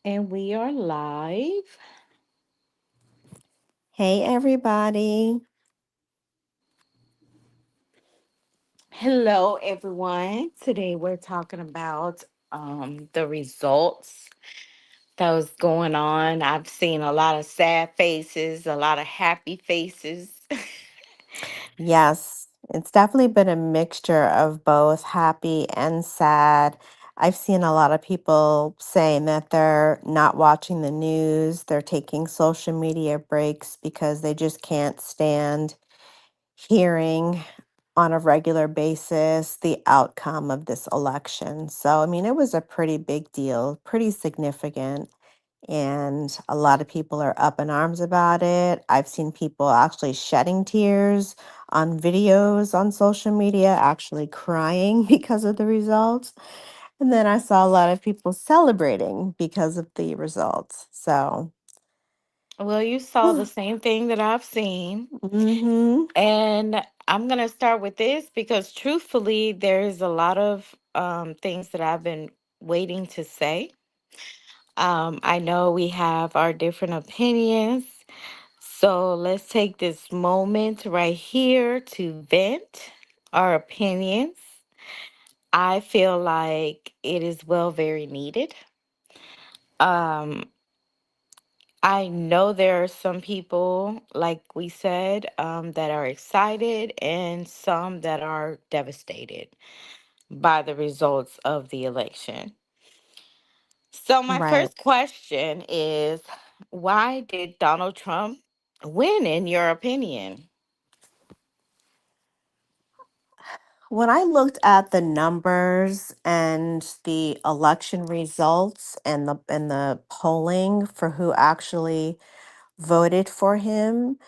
And we are live. Hey, everybody. Hello, everyone. Today we're talking about the results that was going on. I've seen a lot of sad faces, a lot of happy faces. Yes, it's definitely been a mixture of both happy and sad. I've seen a lot of people saying that they're not watching the news, they're taking social media breaks because they just can't stand hearing on a regular basis the outcome of this election. So, I mean, it was a pretty big deal, pretty significant. And a lot of people are up in arms about it. I've seen people actually shedding tears on videos on social media, actually crying because of the results. And then I saw a lot of people celebrating because of the results. So, Well, you saw the same thing that I've seen. mm-hmm. And I'm going to start with this because truthfully, there's a lot of things that I've been waiting to say. I know we have our different opinions. So let's take this moment right here to vent our opinions. I feel like it is well very needed. Um, I know there are some people, like we said, that are excited and some that are devastated by the results of the election. So, my Right. first question is, why did Donald Trump win, in your opinion? When I looked at the numbers and the election results and the polling for who actually voted for him,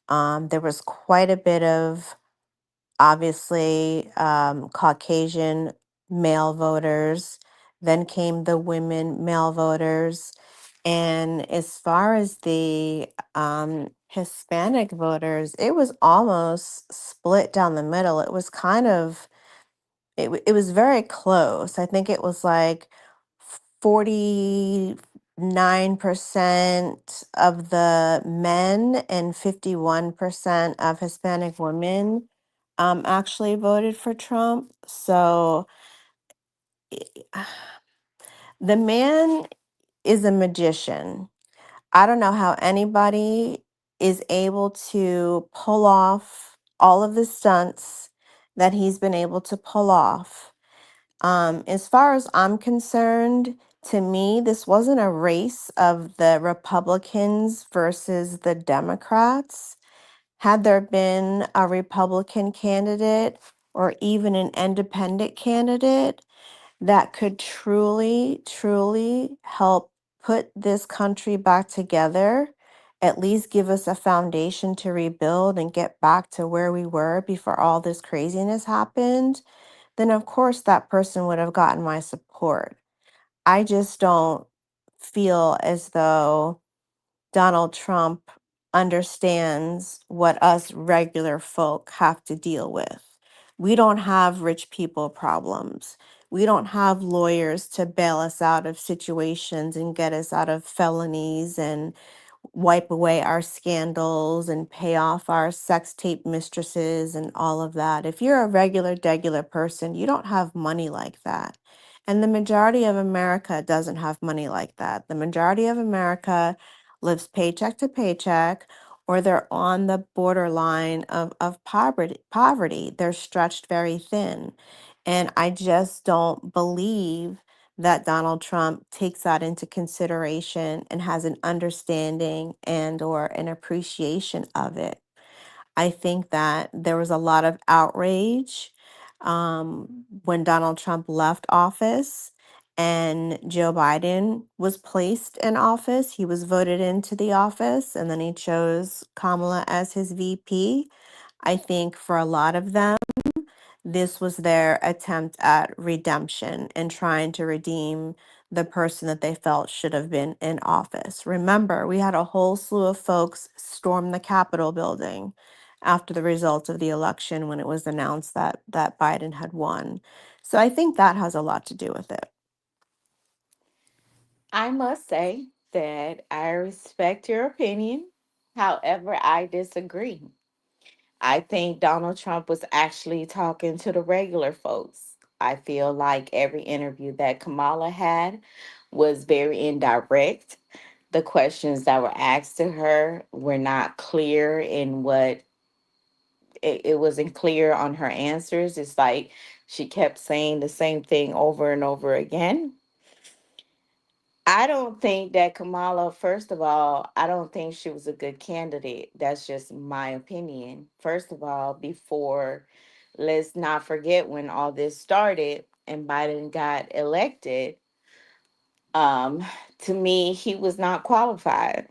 there was quite a bit of obviously Caucasian male voters. Then came the women male voters. And as far as the Hispanic voters, it was almost split down the middle. It was kind of, it was very close. I think it was like 49% of the men and 51% of Hispanic women actually voted for Trump. So the man is a magician. I don't know how anybody is able to pull off all of the stunts that he's been able to pull off. As far as I'm concerned, to me, this wasn't a race of the Republicans versus the Democrats. Had there been a Republican candidate or even an independent candidate that could truly, truly help put this country back together, at least give us a foundation to rebuild and get back to where we were before all this craziness happened, then of course that person would have gotten my support. I just don't feel as though Donald Trump understands what us regular folk have to deal with. We don't have rich people problems. We don't have lawyers to bail us out of situations and get us out of felonies and wipe away our scandals and pay off our sex tape mistresses and all of that. If you're a regular person, you don't have money like that. And the majority of America doesn't have money like that. The majority of America lives paycheck to paycheck, or they're on the borderline of poverty. They're stretched very thin. And I just don't believe that Donald Trump takes that into consideration and has an understanding and or an appreciation of it. I think that there was a lot of outrage when Donald Trump left office and Joe Biden was placed in office. He was voted into the office and then he chose Kamala as his VP. I think for a lot of them, this was their attempt at redemption and trying to redeem the person that they felt should have been in office. Remember, we had a whole slew of folks storm the Capitol building after the results of the election when it was announced that Biden had won. So I think that has a lot to do with it. I must say that I respect your opinion. However, I disagree. I think Donald Trump was actually talking to the regular folks. I feel like every interview that Kamala had was very indirect. The questions that were asked to her were not clear in what it wasn't clear on her answers. It's like she kept saying the same thing over and over again. I don't think that Kamala, first of all, I don't think she was a good candidate. That's just my opinion. First of all, before, let's not forget when all this started and Biden got elected, um, to me, he was not qualified.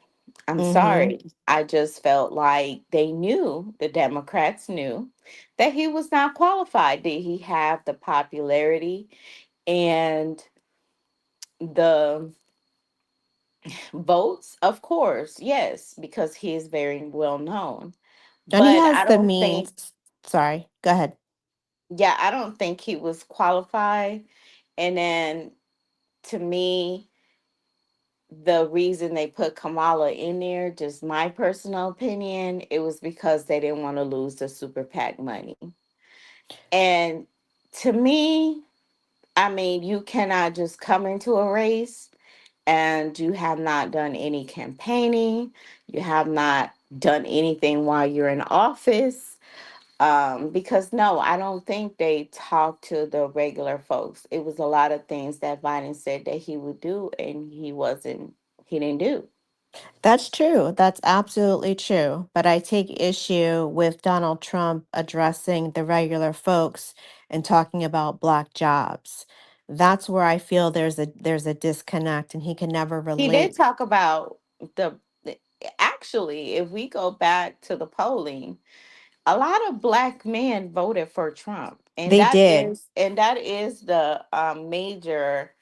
I'm Mm-hmm. sorry. I just felt like they knew, the Democrats knew, that he was not qualified. Did he have the popularity and the votes? Of course, yes, because he is very well known. And he But I has the don't think, means. Sorry, go ahead. yeah, I don't think he was qualified. And then to me, the reason they put Kamala in there, just my personal opinion, it was because they didn't want to lose the super PAC money. And to me, I mean, you cannot just come into a race and you have not done any campaigning, you have not done anything while you're in office. Because no, I don't think they talked to the regular folks. It was a lot of things that Biden said that he would do, and he didn't do. That's true. That's absolutely true. But I take issue with Donald Trump addressing the regular folks and talking about black jobs. That's where I feel there's a disconnect and he can never He did relate. talk about the actually, if we go back to the polling, a lot of black men voted for Trump, They did. and that is the major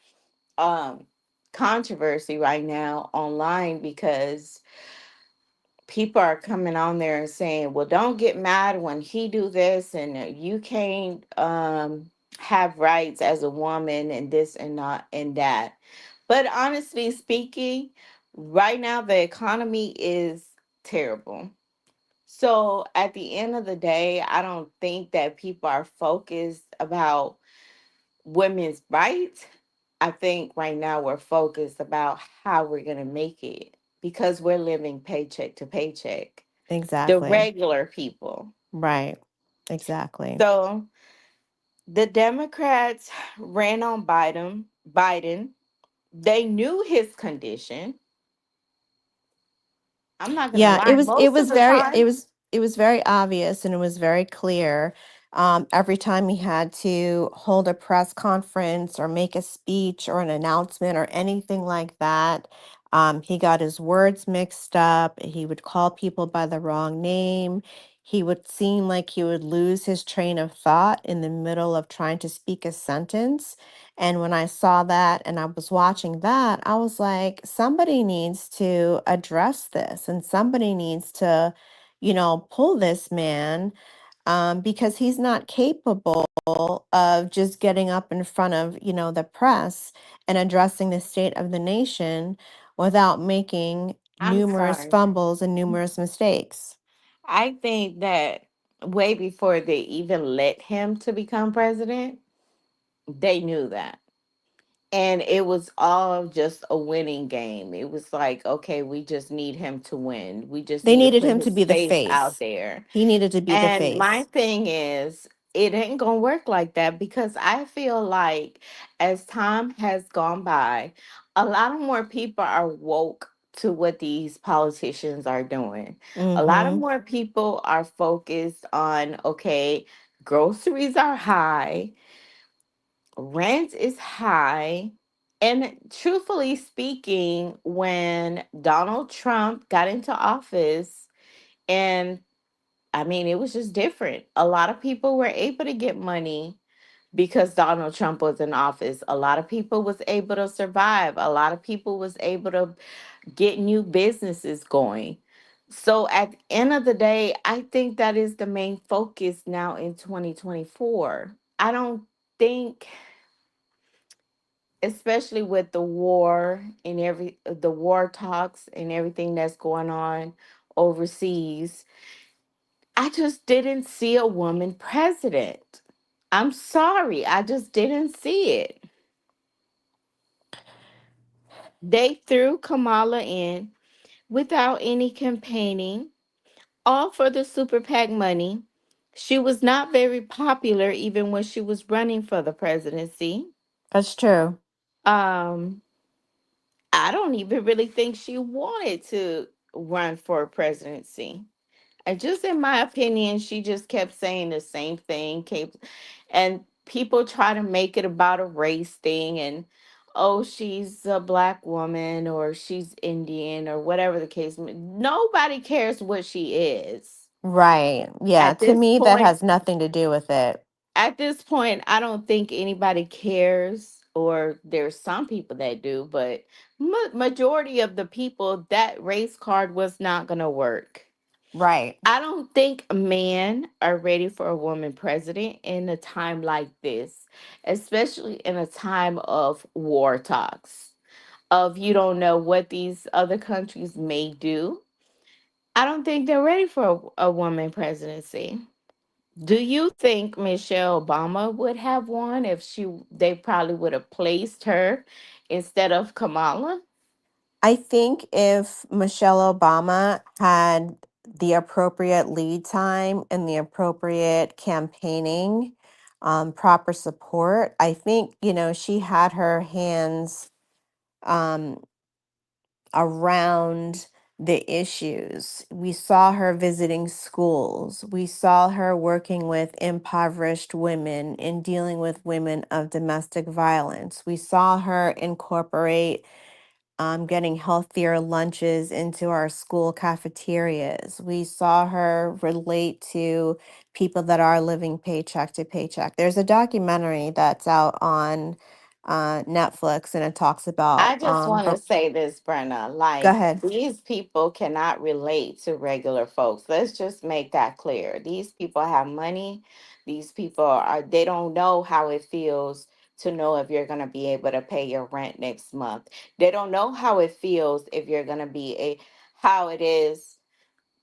um controversy right now online because people are coming on there and saying, well, don't get mad when he do this, and you can't have rights as a woman and this and not and that. But honestly speaking, right now the economy is terrible. So at the end of the day, I don't think that people are focused about women's rights. I think right now we're focused about how we're going to make it because we're living paycheck to paycheck, the Exactly. regular people. Right. Exactly. So the Democrats ran on Biden. They knew his condition. I'm not going to Yeah, lie. it Most of was the very time, it was very obvious and it was very clear. Every time he had to hold a press conference or make a speech or an announcement or anything like that, he got his words mixed up. He would call people by the wrong name. He would seem like he would lose his train of thought in the middle of trying to speak a sentence. And when I saw that and I was watching that, I was like, somebody needs to address this and somebody needs to, pull this man because he's not capable of just getting up in front of, the press and addressing the state of the nation without making I'm numerous sorry. fumbles and numerous mistakes. I think that way before they even let him to become president, they knew that. And it was all just a winning game. It was like, okay, we just need him to win. We just They need to needed put him to his be the face out face. there. He needed to be the And my face. thing is, it ain't gonna work like that because I feel like as time has gone by, a lot of more people are woke to what these politicians are doing. A lot of Mm-hmm. more people are focused on, okay, groceries are high, rent is high. And truthfully speaking, when Donald Trump got into office, and I mean, it was just different. A lot of people were able to get money because Donald Trump was in office. A lot of people was able to survive. A lot of people was able to get new businesses going. So at the end of the day, I think that is the main focus now in 2024. I don't think especially with the war and the war talks and everything that's going on overseas. I just didn't see a woman president. I'm sorry, I just didn't see it. They threw Kamala in without any campaigning, all for the super PAC money. She was not very popular even when she was running for the presidency. That's true. Um, I don't even really think she wanted to run for presidency. And just in my opinion, she just kept saying the same thing. And people try to make it about a race thing and oh, she's a black woman or she's Indian or whatever the case. Nobody cares what she is. Right. Yeah. At To this me, that point, has nothing to do with it. I don't think anybody cares, or there's some people that do, but majority of the people, that race card was not going to work. Right. I don't think men are ready for a woman president in a time like this, especially in a time of war talks, of you don't know what these other countries may do. I don't think they're ready for a woman presidency. Do you think Michelle Obama would have won if they probably would have placed her instead of Kamala? I think if Michelle Obama had the appropriate lead time and the appropriate campaigning, proper support, I think, she had her hands um, around the issues. We saw her visiting schools. We saw her working with impoverished women and dealing with women of domestic violence. We saw her incorporate getting healthier lunches into our school cafeterias. We saw her relate to people that are living paycheck to paycheck. There's a documentary that's out on Netflix, and it talks I about. just want to say this, Brenna. Go Like, ahead. these people cannot relate to regular folks. Let's just make that clear. These people have money. These people they don't know how it feels to know if you're going to be able to pay your rent next month. They don't know how it feels if you're going to how it is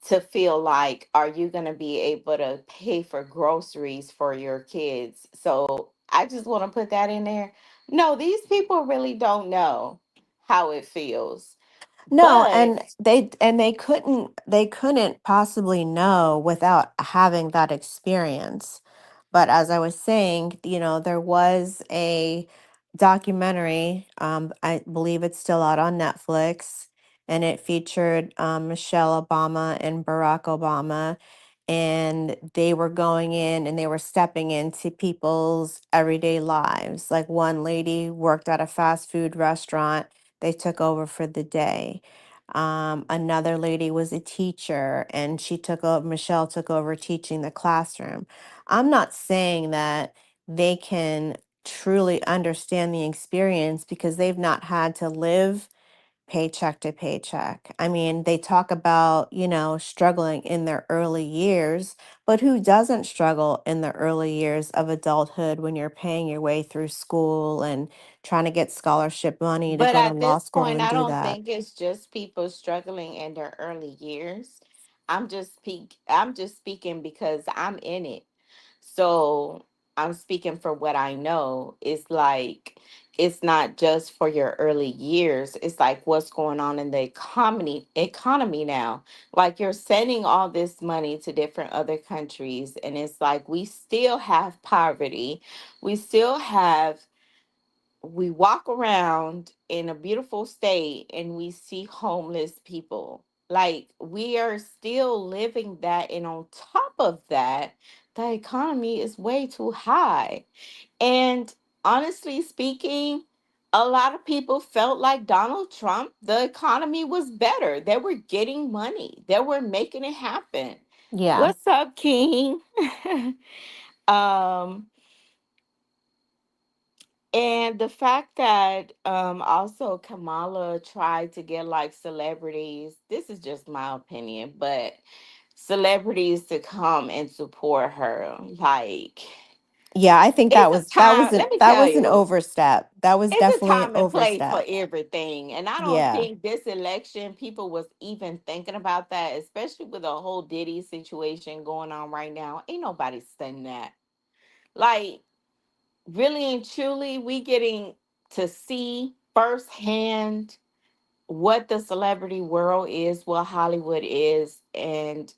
to feel like, are you going to be able to pay for groceries for your kids? So I just want to put that in there. No, these people really don't know how it feels. No, But and they couldn't possibly know without having that experience. But as I was saying, there was a documentary, I believe it's still out on Netflix, and it featured Michelle Obama and Barack Obama, and they were going in and they were stepping into people's everyday lives. Like one lady worked at a fast food restaurant, they took over for the day. Another lady was a teacher and Michelle took over teaching the classroom. I'm not saying that they can truly understand the experience because they've not had to live paycheck to paycheck. I mean, they talk about, struggling in their early years, but who doesn't struggle in the early years of adulthood when you're paying your way through school and trying to get scholarship money to go to at law this school point, and I do don't that? think it's just people struggling in their early years. I'm just speaking because I'm in it. So I'm speaking for what I know. It's like it's not just for your early years. It's like what's going on in the economy now. Like you're sending all this money to different other countries, and it's like we still have poverty. We still have we walk around in a beautiful state and we see homeless people. Like we are still living that, and on top of that, the economy is way too high. And honestly speaking, a lot of people felt like Donald Trump, the economy was better. They were getting money. They were making it happen. Yeah. What's up, King? um And the fact that also Kamala tried to get like celebrities, this is just my opinion, but celebrities to come and support her. Like Yeah, I think It's a time, let me that tell was an you, overstep. That was it's a definitely an time and place for overstep. everything. And I don't Yeah. think this election people was even thinking about that, especially with the whole Diddy situation going on right now. Ain't nobody studying that. Like, really and truly, we getting to see firsthand what the celebrity world is, what Hollywood is, and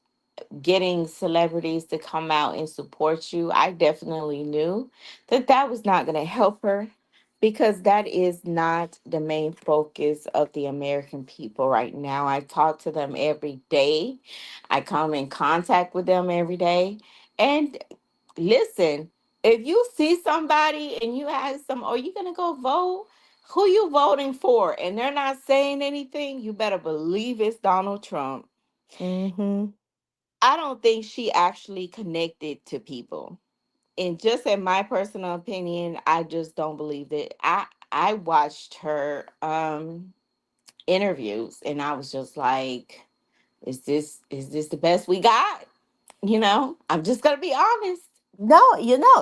getting celebrities to come out and support you. I definitely knew that that was not going to help her, because that is not the main focus of the American people right now. I talk to them every day. I come in contact with them every day. And listen, if you see somebody and you ask them, are you going to go vote? Who you voting for? And they're not saying anything, you better believe it's Donald Trump. Mhm. I don't think she actually connected to people. And just in my personal opinion, I just don't believe it. I watched her interviews and I was just like, is this the best we got? I'm just gonna be honest. No,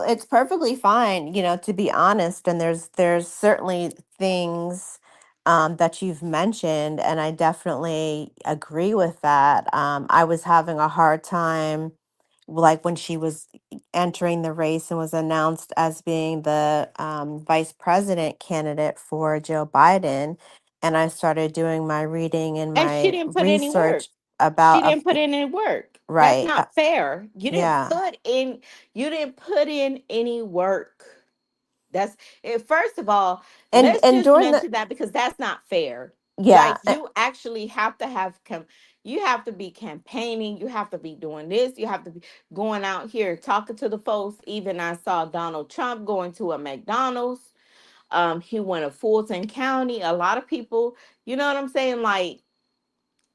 it's perfectly fine, to be honest. And there's certainly things that you've mentioned, and I definitely agree with that. I was having a hard time, like when she was entering the race and was announced as being the vice president candidate for Joe Biden, and I started doing my reading and And she my didn't put any work. research about She didn't put in any work. That's right, not fair. yeah. You didn't put in any work. That's First of all, and let's and just during the mention that because that's not fair. yeah. Like, you actually have to you have to be campaigning, you have to be doing this, you have to be going out here talking to the folks. Even I saw Donald Trump going to a McDonald's. He went to Fulton County. A lot of people, you know what I'm saying? Like,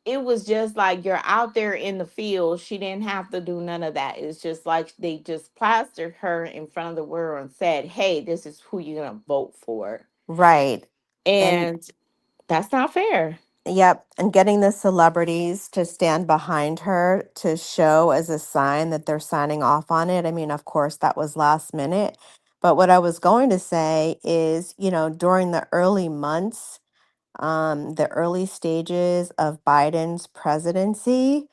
it was just like you're out there in the field. She didn't have to do none of that. It's just like they just plastered her in front of the world and said, hey, this is who you're going to vote for. Right. And And that's not fair. yep, and getting the celebrities to stand behind her to show as a sign that they're signing off on it. I mean, of course, that was last minute. But what I was going to say is, during the early months, the early stages of Biden's presidency,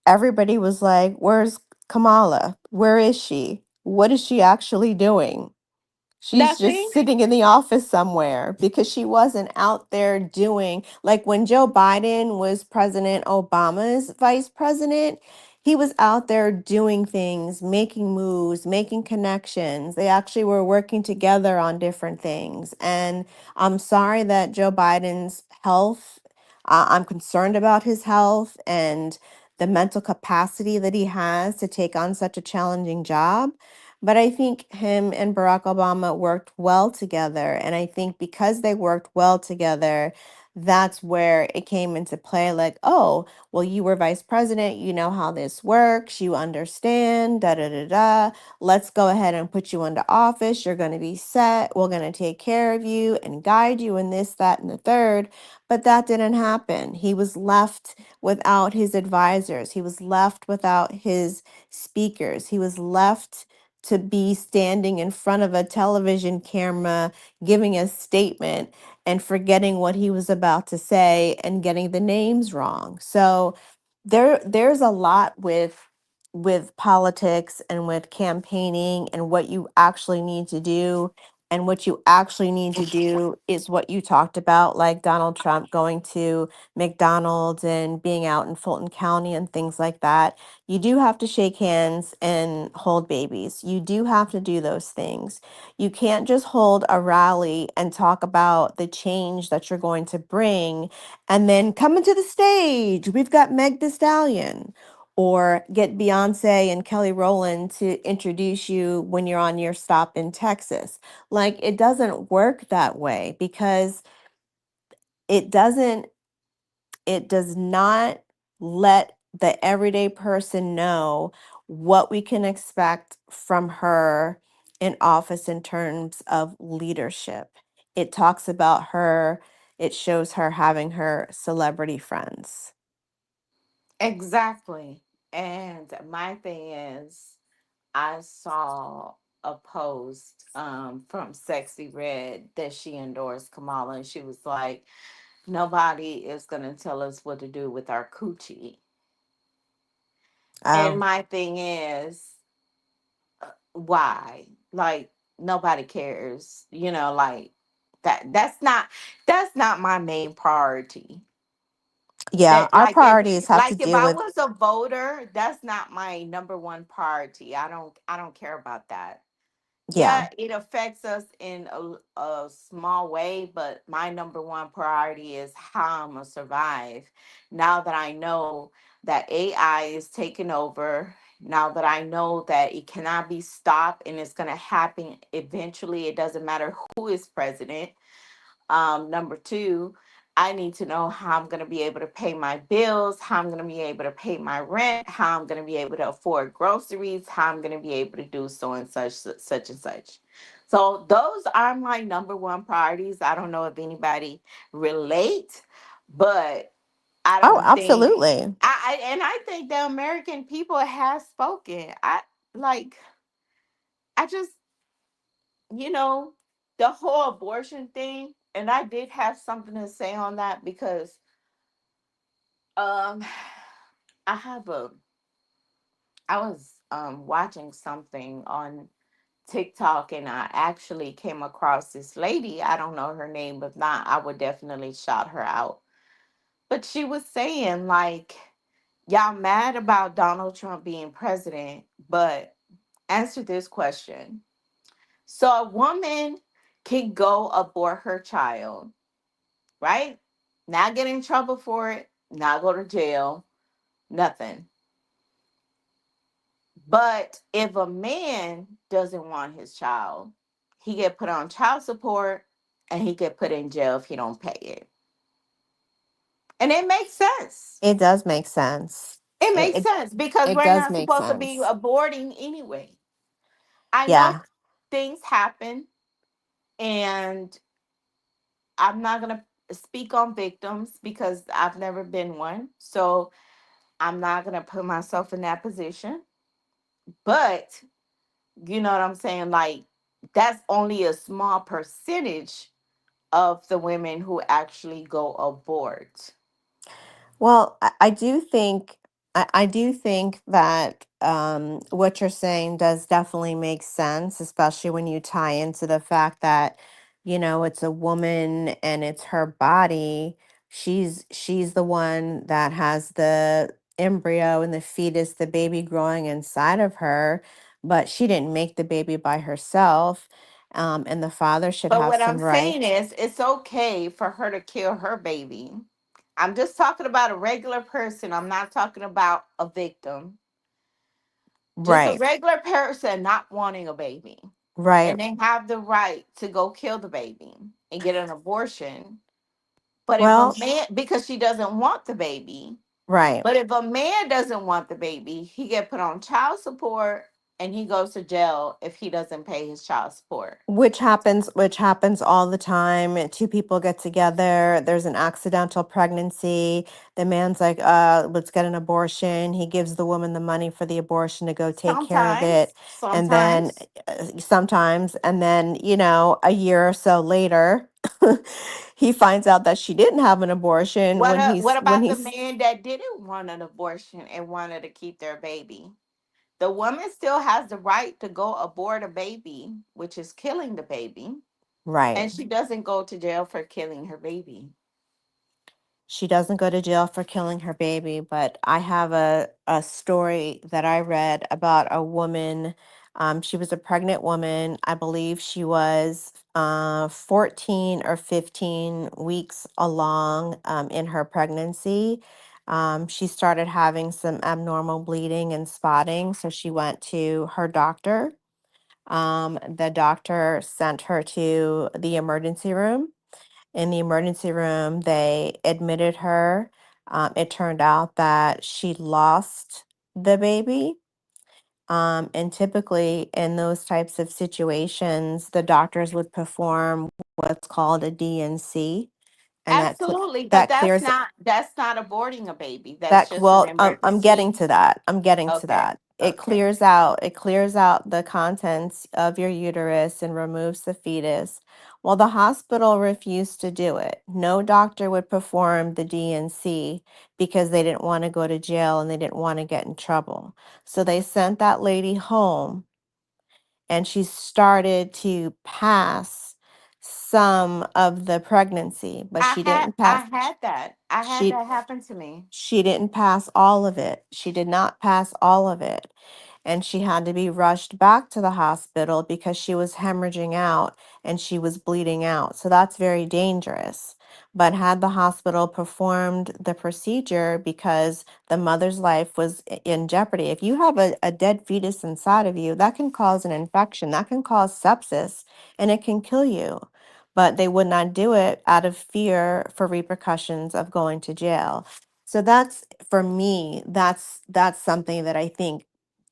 everybody was like, "Where's Kamala? Where is she? What is she actually doing?" She's Nothing. just sitting in the office somewhere because she wasn't out there doing, like when Joe Biden was President Obama's vice president, he was out there doing things, making moves, making connections. They actually were working together on different things. And I'm sorry that Joe Biden's health, I'm concerned about his health and the mental capacity that he has to take on such a challenging job. But I think him and Barack Obama worked well together. And I think because they worked well together, that's where it came into play. Like, oh, well, you were vice president. You know how this works. You understand, da da da da. Let's go ahead and put you into office. You're going to be set. We're going to take care of you and guide you in this, that, and the third. But that didn't happen. He was left without his advisors, he was left without his speakers, he was left to be standing in front of a television camera giving a statement and forgetting what he was about to say and getting the names wrong. So there's a lot with politics and with campaigning and what you actually need to do. And what you actually need to do is what you talked about, like Donald Trump going to McDonald's and being out in Fulton County and things like that. You do have to shake hands and hold babies. You do have to do those things. You can't just hold a rally and talk about the change that you're going to bring and then coming to the stage, we've got Meg Thee Stallion. Or get Beyonce and Kelly Rowland to introduce you when you're on your stop in Texas. Like, it doesn't work that way because it doesn't it does not let the everyday person know what we can expect from her in office in terms of leadership. It talks about her, it shows her having her celebrity friends. Exactly. And my thing is, I saw. a post from Sexy Red that she endorsed Kamala, and she was like, "Nobody is gonna tell us what to do with our coochie." And Oh, my thing is, why? Like, nobody cares, like that. That's not my main priority. yeah. That Our like if priorities have to like if do I with, was a voter, that's not my number one priority. I don't care about that. yeah. Yeah, it affects us in a small way, but my number one priority is how I'm gonna survive. Now that I know that AI is taking over, now that I know that it cannot be stopped and it's gonna happen eventually, it doesn't matter who is president. Number two, I need to know how I'm going to be able to pay my bills, how I'm going to be able to pay my rent, how I'm going to be able to afford groceries, how I'm going to be able to do so and such, such and such. So those are my number one priorities. I don't know if anybody relate, but I Oh, don't think absolutely. I think the American people have spoken. Like I just you know, the whole abortion thing, and I did have something to say on that because um I have a I was watching something on TikTok and I actually came across this lady. I don't know her name, but not I would definitely shout her out. But she was saying like y'all mad about Donald Trump being president, but answer this question. So a woman can go abort her child, right? Not get in trouble for it, not go to jail, nothing. But if a man doesn't want his child, he get put on child support and he get put in jail if he don't pay it. And it makes sense. It does make sense. It It, makes it, sense because it we're does not make supposed to be sense. aborting anyway. I know Yeah. things happen and I'm not going to speak on victims because I've never been one. So I'm not going to put myself in that position. But you know what I'm saying? Like, that's only a small percentage of the women who actually go abort. Well, I do think I do think that what you're saying does definitely make sense, especially when you tie into the fact that, it's a woman and it's her body. She's the one that has the embryo and the fetus, the baby growing inside of her, but she didn't make the baby by herself. And the father should But have what I'm some saying right. is, it's okay for her to kill her baby. I'm just talking about a regular person. I'm not talking about a victim. Just a Right, regular person not wanting a baby. right. And they have the right to go kill the baby and get an abortion. But if a Well, man, because she doesn't want the baby, right. but if a man doesn't want the baby, he get put on child support and he goes to jail if he doesn't pay his child support. Which happens all the time. Two people get together, there's an accidental pregnancy. The man's like, let's get an abortion. He gives the woman the money for the abortion to go take care of Sometimes, it. And then sometimes. sometimes, and then, a year or so later, he finds out that she didn't have an abortion What when what when about the he's man that didn't want an abortion and wanted to keep their baby? The woman still has the right to go abort a baby, which is killing the baby, right. and she doesn't go to jail for killing her baby. She doesn't go to jail for killing her baby, but I have a story that I read about a woman. She was a pregnant woman. I believe she was 14 or 15 weeks along in her pregnancy. She started having some abnormal bleeding and spotting, so she went to her doctor. The doctor sent her to the emergency room. In the emergency room, they admitted her. It turned out that she lost the baby. And typically, in those types of situations, the doctors would perform what's called a DNC, and Absolutely, but that that's clears not that's not aborting a baby. That's that. just an Well, I'm getting emergency. to that. I'm getting to Okay. that. Okay. it clears out the contents of your uterus and removes the fetus. Well, the hospital refused to do it. No doctor would perform the DNC because they didn't want to go to jail and they didn't want to get in trouble. So they sent that lady home and she started to pass some of the pregnancy, but she didn't I pass had that. I had she that happen to me. she didn't pass all of it. She did not pass all of it. And she had to be rushed back to the hospital because she was hemorrhaging out and she was bleeding out. So that's very dangerous. But had the hospital performed the procedure because the mother's life was in jeopardy, if you have a dead fetus inside of you, that can cause an infection, that can cause sepsis, and it can kill you. But they would not do it out of fear for repercussions of going to jail. So that's for me, that's something that I think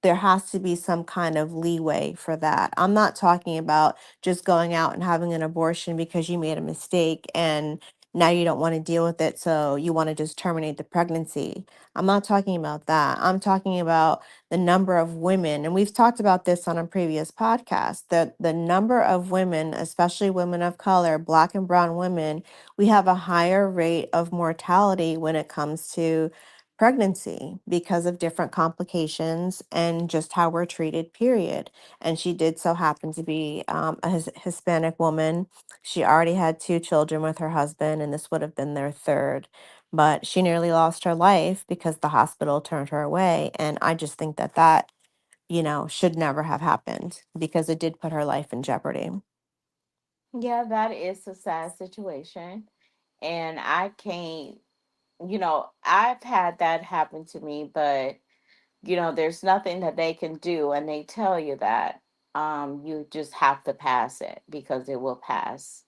there has to be some kind of leeway for that. I'm not talking about just going out and having an abortion because you made a mistake and now you don't want to deal with it, so you want to just terminate the pregnancy. I'm not talking about that. I'm talking about the number of women, and we've talked about this on a previous podcast, the number of women, especially women of color, black and brown women, we have a higher rate of mortality when it comes to pregnancy because of different complications and just how we're treated, period. And she did so happen to be a Hispanic woman. She already had two children with her husband, and this would have been their third. But she nearly lost her life because the hospital turned her away. And I just think that should never have happened because it did put her life in jeopardy. Yeah, that is a sad situation. And I can't, I've had that happen to me, but, there's nothing that they can do. And they tell you that you just have to pass it because it will pass.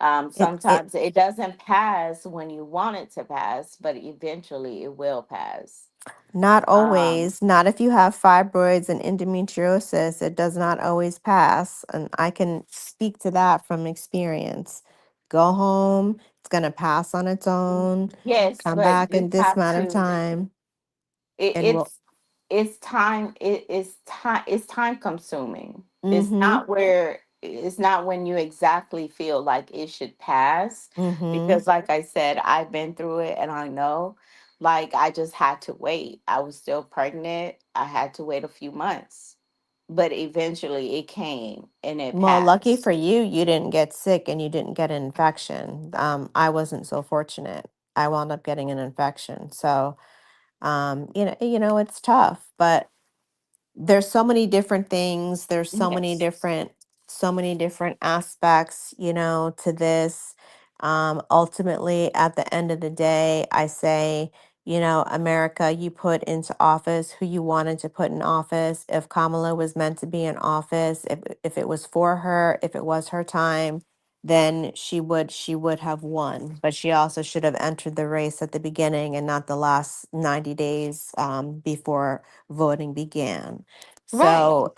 It Sometimes it doesn't pass when you want it to pass, but eventually it will pass. Not Um, always, not if you have fibroids and endometriosis, it does not always pass. And I can speak to that from experience. Go home, it's going to pass on its own. yes, Come but back you in this have amount of to. time, It, and we'll. it's time. It's time consuming. It's Mm-hmm. not where. It's not when you exactly feel like it should pass, Mm-hmm. because, like I said, I've been through it and I know. Like, I just had to wait. I was still pregnant. I had to wait a few months, but eventually it came and it Well, lucky passed. for you, you didn't get sick and you didn't get an infection. I wasn't so fortunate. I wound up getting an infection. So, it's tough, but there's so many different things, there's Yes. so many different aspects, to this. Ultimately, at the end of the day, I say, America, you put into office who you wanted to put in office. If Kamala was meant to be in office, if it was for her, if it was her time, then she would have won, but she also should have entered the race at the beginning and not the last 90 days before voting began. Right. So,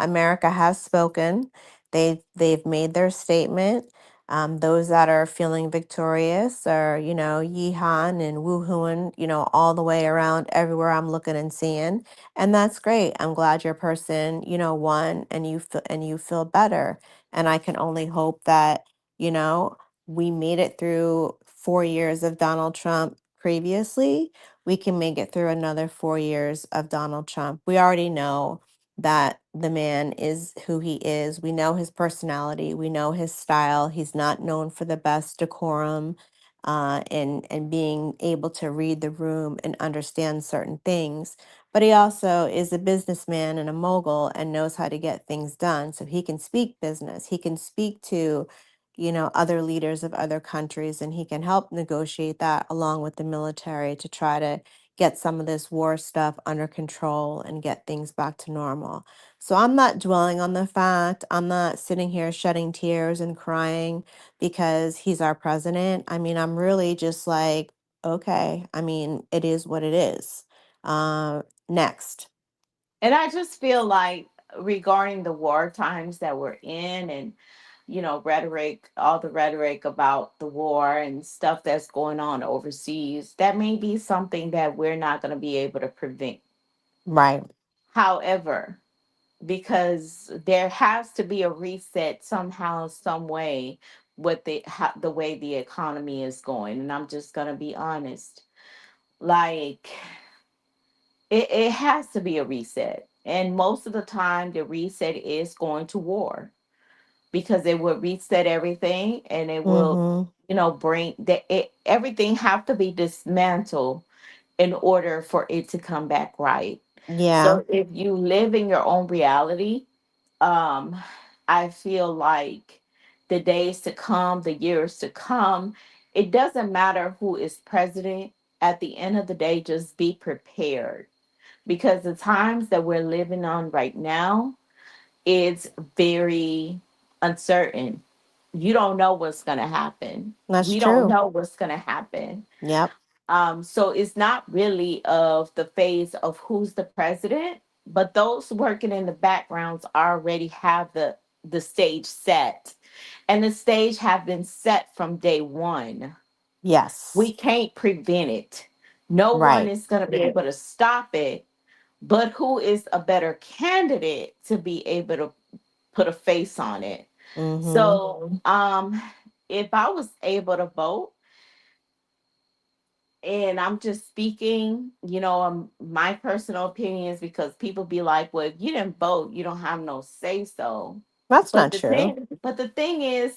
America has spoken. They've made their statement. Those that are feeling victorious are, yeehaw and woohooing, all the way around everywhere I'm looking and seeing. And that's great. I'm glad your person, won and you feel better. And I can only hope that, you know, we made it through 4 years of Donald Trump previously. We can make it through another 4 years of Donald Trump. We already know that the man is who he is. We know his personality. We know his style. He's not known for the best decorum, and being able to read the room and understand certain things. But he also is a businessman and a mogul and knows how to get things done. So he can speak business. He can speak to, other leaders of other countries, and he can help negotiate that along with the military to try to get some of this war stuff under control and get things back to normal. So I'm not dwelling on the fact, I'm not sitting here shedding tears and crying because he's our president. I mean, I'm really just like, okay, I mean, it is what it is. Next. And I just feel like, regarding the war times that we're in, and, rhetoric, all the rhetoric about the war and stuff that's going on overseas, that may be something that we're not going to be able to prevent. Right. However, because there has to be a reset somehow, some way, with the way the economy is going. And I'm just gonna be honest, like it has to be a reset. And most of the time, the reset is going to war because it will reset everything, and it will, Mm-hmm. bring everything have to be dismantled in order for it to come back right. Yeah, So if you live in your own reality, um, I feel like the days to come, the years to come, it doesn't matter who is president. At the end of the day, just be prepared, because the times that we're living on right now is very uncertain. You don't know what's going to happen. that's We don't true. know what's going to happen. Yep, So it's not really of the phase of who's the president, but those working in the backgrounds already have the stage set, and the stage have been set from day one. We yes, can't prevent it. No one right. is going to be able to stop it. But who is a better candidate to be able to put a face on it? Mm-hmm. So, if I was able to vote, and I'm just speaking, my personal opinions, because people be like, "Well, if you didn't vote, you don't have no say so." That's But not the true. thing is,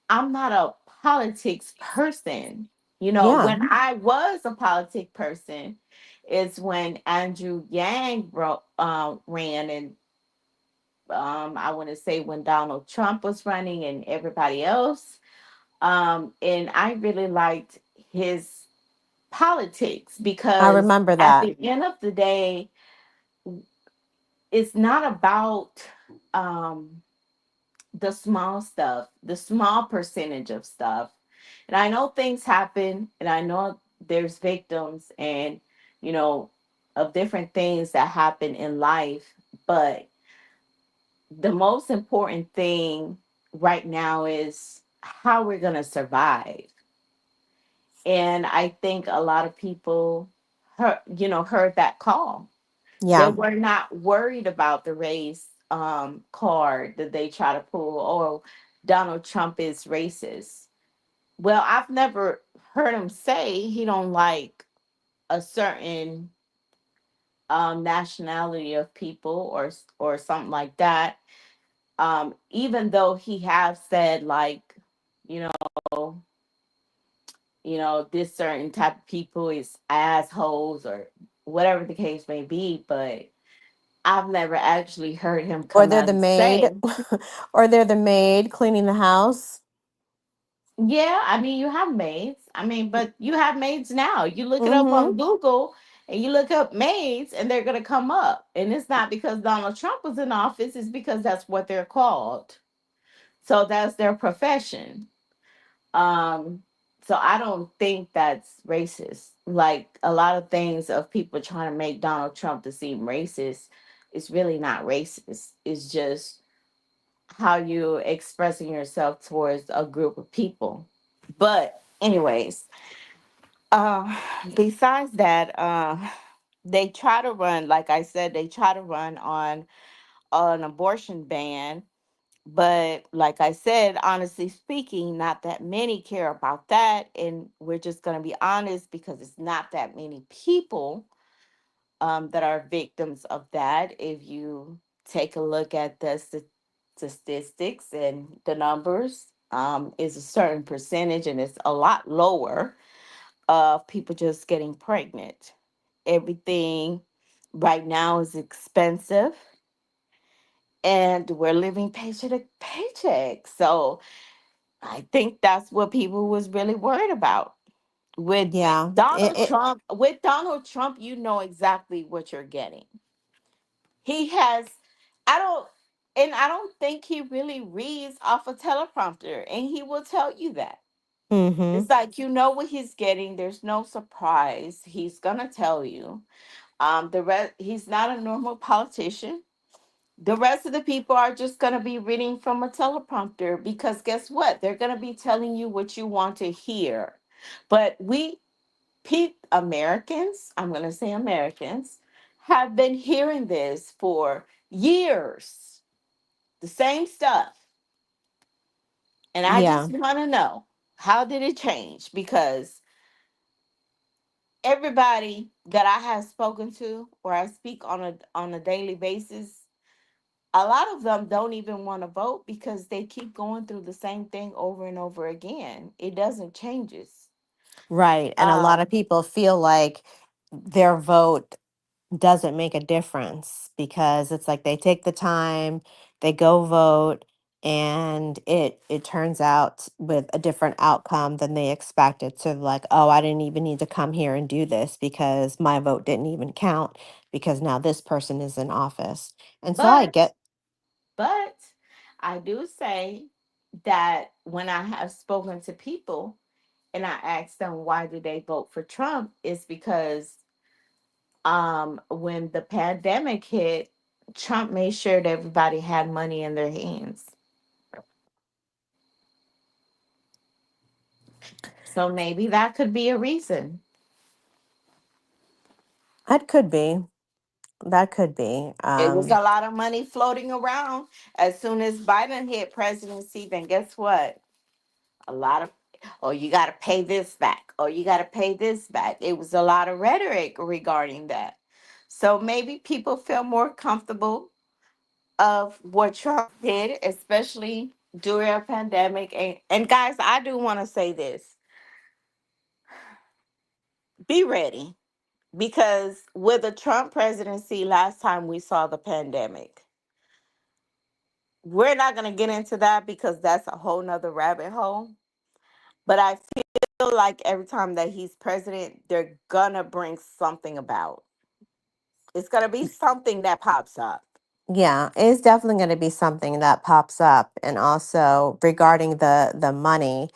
I'm not a politics person. Yeah, When I was a politic person, is when Andrew Yang ran, and I want to say when Donald Trump was running and everybody else. And I really liked his politics, I because remember at that. the end of the day, it's not about um, the small stuff, the small percentage of stuff. And I know things happen, and I know there's victims, and, you know, of different things that happen in life. But the most important thing right now is how we're going to survive. And I think a lot of people heard that call. They Yeah. were not worried about the race card that they try to pull. Oh, Donald Trump is racist. Well, I've never heard him say he don't like a certain nationality of people, or something like that. Even though he have said, like, you know, this certain type of people is assholes, or whatever the case may be, but I've never actually heard him Or come they're out the and maid, say, or they're the maid cleaning the house. yeah, I mean, you have maids. I mean, but you have maids now. You look it up Mm-hmm. on Google, and you look up maids, and they're going to come up. And it's not because Donald Trump was in office, it's because that's what they're called. So that's their profession. Um, so I don't think that's racist. Like a lot of things of people trying to make Donald Trump to seem racist, it's really not racist. It's just how you expressing yourself towards a group of people. But anyways, uh, besides that, they try to run, like I said, they try to run on an abortion ban. But like I said, honestly speaking, not that many care about that. And we're just going to be honest, because it's not that many people that are victims of that. If you take a look at the statistics and the numbers, is a certain percentage, and it's a lot lower of people just getting pregnant. Everything right now is expensive, and we're living paycheck to paycheck. So I think that's what people was really worried about. With Yeah. Donald Trump, you know exactly what you're getting. He has, I don't, and I don't think he really reads off a teleprompter, and he will tell you that. Mm-hmm. It's like, you know what he's getting. There's no surprise. He's gonna tell you. He's not a normal politician. The rest of the people are just going to be reading from a teleprompter, because guess what? They're going to be telling you what you want to hear. But Americans, I'm going to say Americans, have been hearing this for years, the same stuff. And I just Yeah. want to know, how did it change? Because everybody that I have spoken to or I speak on a daily basis, a lot of them don't even want to vote because they keep going through the same thing over and over again. It doesn't changes. Right. And a lot of Um, people feel like their vote doesn't make a difference because it's like they take the time, they go vote, and it turns out with a different outcome than they expected. So like, oh, I didn't even need to come here and do this because my vote didn't even count because now this person is in office. And so I but get, but I do say that when I have spoken to people and I ask them why do they vote for Trump, is because when the pandemic hit, Trump made sure that everybody had money in their hands. So maybe that could be a reason. that could be, that could be. It was a lot of money floating around. As soon as Biden hit presidency, then guess what? A lot of, oh, you got to pay this back. Oh, you got to pay this back. It was a lot of rhetoric regarding that. So maybe people feel more comfortable of what Trump did, especially during a pandemic. And guys, I do want to say this, be ready, because with the Trump presidency, last time we saw the pandemic, we're not going to get into that because that's a whole nother rabbit hole. But I feel like every time that he's president, they're going to bring something about. It's going to be something that pops up. Yeah, it's definitely going to be something that pops up. And also regarding the money,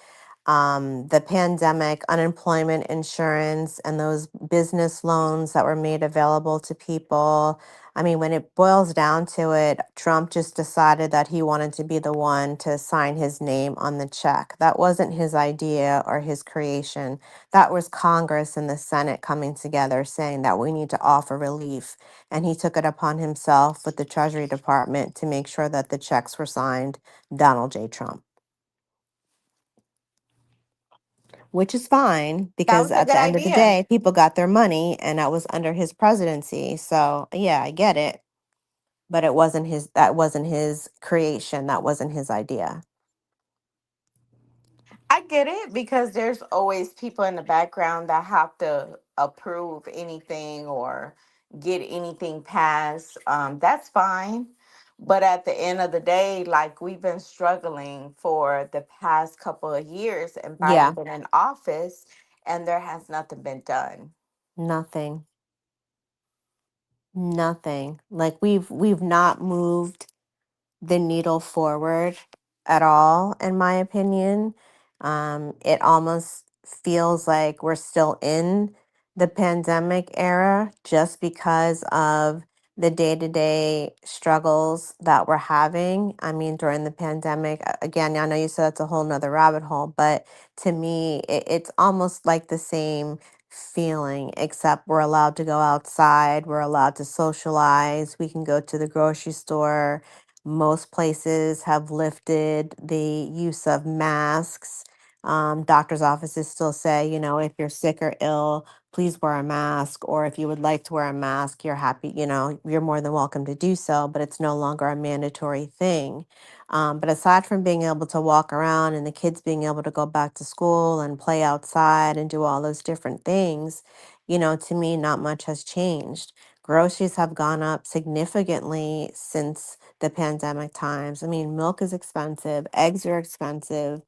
the pandemic, unemployment insurance, and those business loans that were made available to people. I mean, when it boils down to it, Trump just decided that he wanted to be the one to sign his name on the check. That wasn't his idea or his creation. That was Congress and the Senate coming together saying that we need to offer relief, and he took it upon himself with the Treasury Department to make sure that the checks were signed Donald J. Trump, which is fine That because was a at good the end of the idea. day, people got their money and that was under his presidency. So, yeah, I get it, but it wasn't his, that wasn't his creation, that wasn't his idea. I get it because there's always people in the background that have to approve anything or get anything passed. That's fine. But at the end of the day, like we've been struggling for the past couple of years and Biden Yeah, been in office and there has nothing been done. nothing. Nothing. Like we've not moved the needle forward at all, in my opinion. It almost feels like we're still in the pandemic era just because of the day-to-day struggles that we're having. I mean, during the pandemic, again, I know you said it's a whole nother rabbit hole, but to me, it's almost like the same feeling, except we're allowed to go outside, we're allowed to socialize, we can go to the grocery store. Most places have lifted the use of masks. Doctors' offices still say, you know, if you're sick or ill, please wear a mask. Or if you would like to wear a mask, you're happy, you know, you're more than welcome to do so, but it's no longer a mandatory thing. But aside from being able to walk around and the kids being able to go back to school and play outside and do all those different things, you know, to me, not much has changed. Groceries have gone up significantly since the pandemic times. I mean, milk is expensive, eggs are expensive,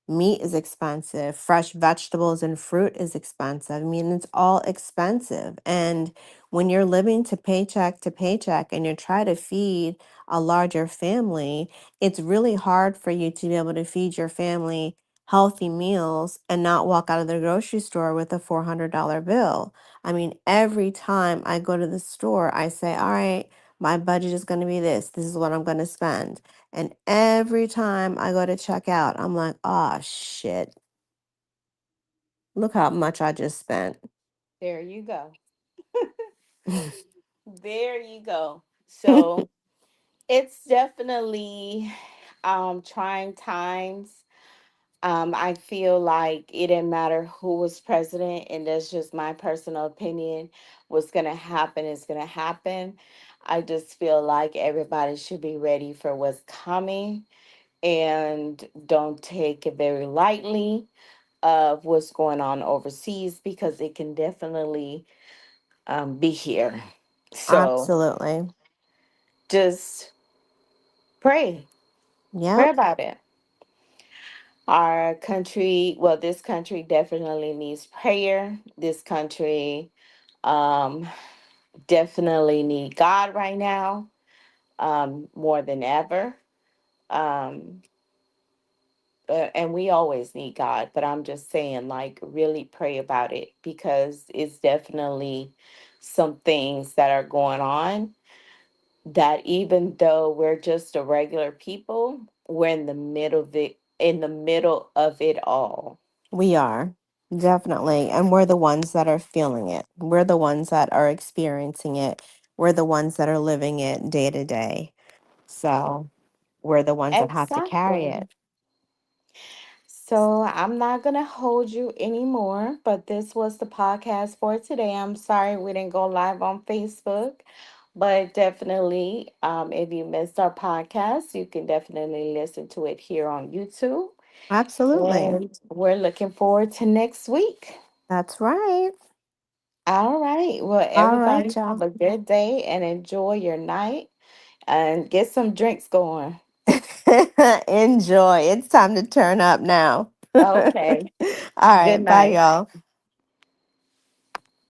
meat is expensive, fresh vegetables and fruit is expensive. I mean, it's all expensive. And when you're living to paycheck and you're trying to feed a larger family, it's really hard for you to be able to feed your family healthy meals and not walk out of the grocery store with a $400 bill. I mean, every time I go to the store, I say, all right, my budget is going to be this. This is what I'm going to spend. And every time I go to check out, I'm like, oh, shit. Look how much I just spent. There you go. There you go. So it's definitely trying times. I feel like it didn't matter who was president, and that's just my personal opinion. What's gonna happen is gonna happen. I just feel like everybody should be ready for what's coming and don't take it very lightly of what's going on overseas because it can definitely be here. So Absolutely. just pray, pray Yep. about it. Our country, well, this country definitely needs prayer. This country um, definitely need God right now, more than ever. Um, and we always need God, but I'm just saying, like, really pray about it because it's definitely some things that are going on that even though we're just a regular people, we're in the middle of it all. We are. Definitely. And we're the ones that are feeling it. We're the ones that are experiencing it. We're the ones that are living it day to day. So we're the ones that have to carry Exactly. it. So I'm not going to hold you anymore, but this was the podcast for today. I'm sorry we didn't go live on Facebook, but definitely, if you missed our podcast, you can definitely listen to it here on YouTube. Absolutely. And we're looking forward to next week. That's right. All right. Well, All right, everybody have y'all. a good day and enjoy your night and get some drinks going. Enjoy. It's time to turn up now. All Okay. right. Good Bye, night. y'all.